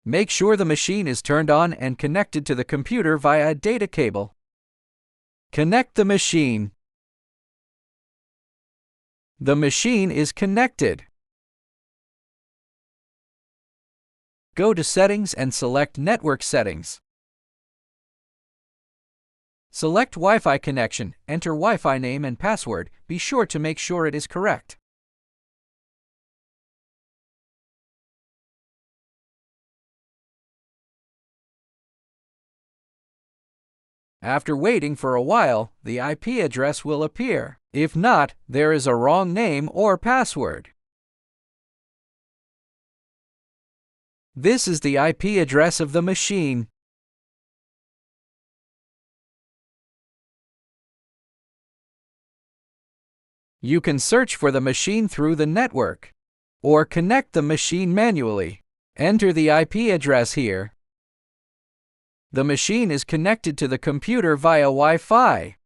Make sure the machine is turned on and connected to the computer via a data cable. Connect the machine. The machine is connected. Go to Settings and select Network Settings. Select Wi-Fi connection, enter Wi-Fi name and password. Be sure to make sure it is correct. After waiting for a while, the IP address will appear. If not, there is a wrong name or password. This is the IP address of the machine. You can search for the machine through the network, or connect the machine manually. Enter the IP address here. The machine is connected to the computer via Wi-Fi.